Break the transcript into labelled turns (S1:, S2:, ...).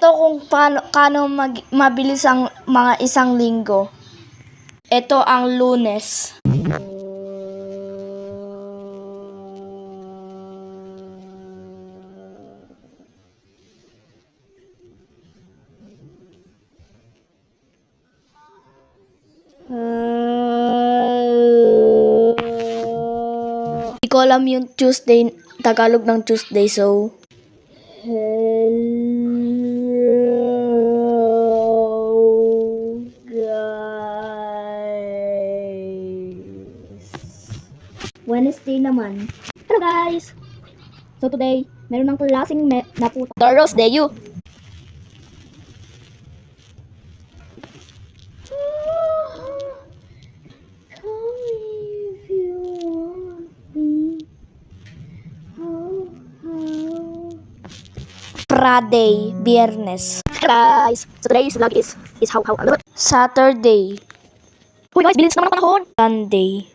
S1: Ito kung paano mabilis ang mga isang linggo. Ito ang Lunes. Hindi ko alam yung Tuesday, Tagalog ng Tuesday, so hello guys. Wednesday naman. Hello guys. So today, meron ng klaseng na puta. Thursday you. Friday, Biyernes. Guys, so today's vlog is how. Saturday. Hoy guys, bilis naman ang panahon. Sunday.